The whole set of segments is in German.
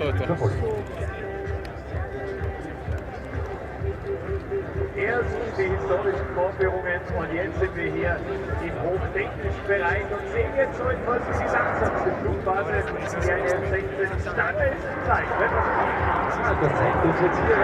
Erst die historischen Vorführungen und jetzt sind wir hier im hochtechnischen Bereich und sehen jetzt so etwas wie die langsamste Flugphase der F-16 Standard zeigt. Das zeigt uns jetzt hier,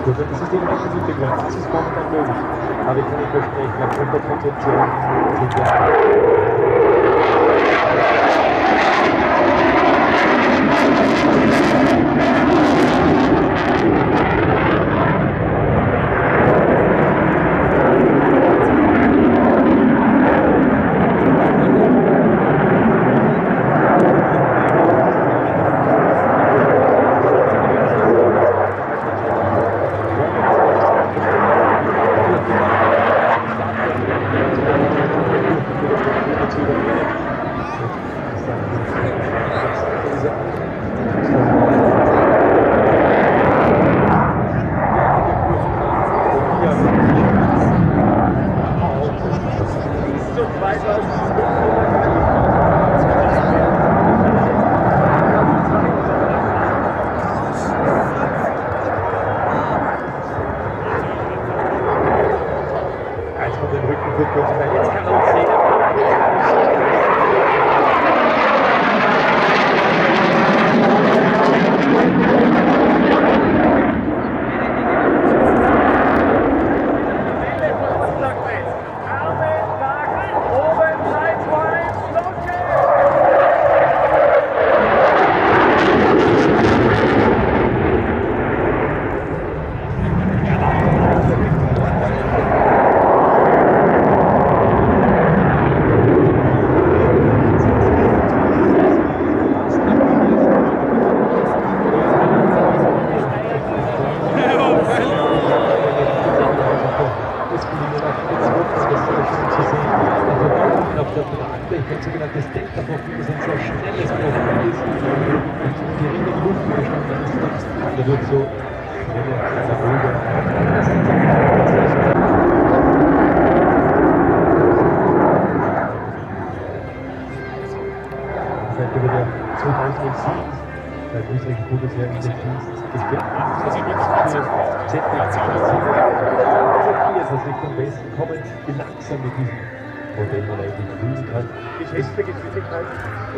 Das ist die rechte Hintergrund, das ist momentan möglich. Aber ich kann nicht versprechen, aufgrund der Konzeption sind wir...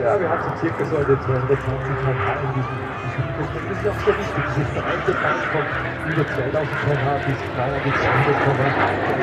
Ja, wir haben so circa so eine 220 km/h in diesem Schulkurs. Das ist auch sehr wichtig. Das ist der alte Bahn von über 2000 km/h bis 300 bis 200 km/h. Und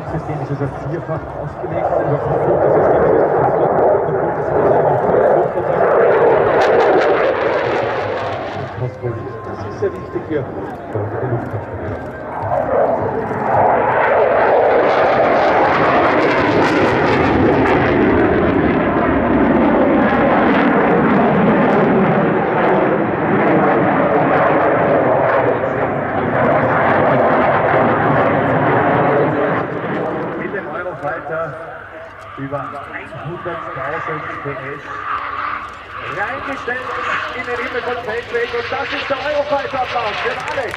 Punktsystem ist es auf vierfach ausgelegt, über das Punktsystem ist es kontrolliert. Das ist sehr wichtig für die Luftverkehr. Über 100.000 PS reingestellt in den Himmel von Feldweg und das ist der Eurofighter-Applaus für Alex.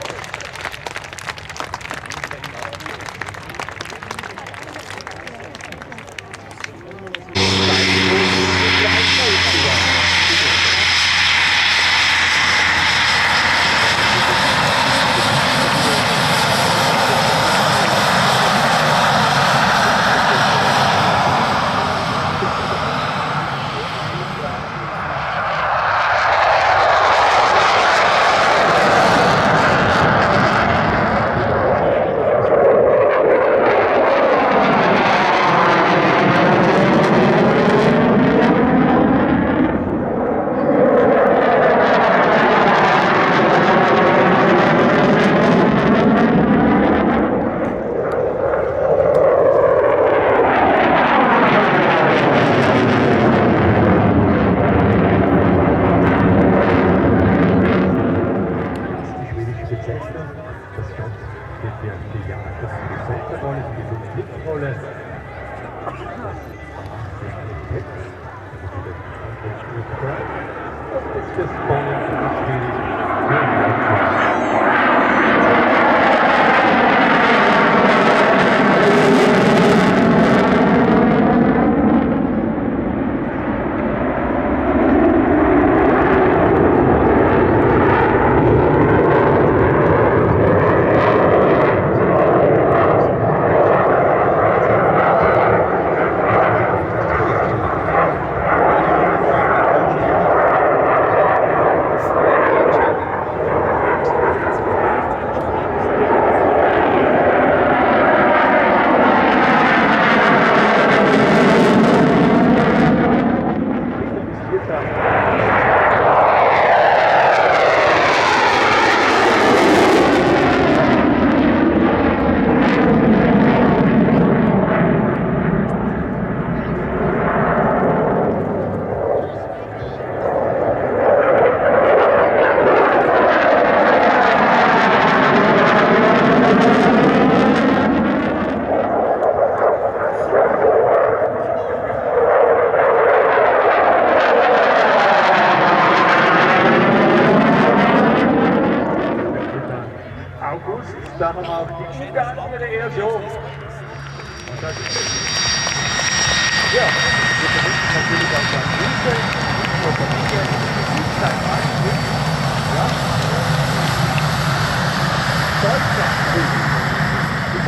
Das Ganze wird der Theater, die Centerrolle, die Konfliktrolle. Das ist das Bauen und das schwierig. Da haben wir auch die Ungarn in der Erosion. Und das ist es. Ja, wir berichten natürlich auch an Grüße, nicht nur Familie, nicht sein Mann, ja. Deutschland. Die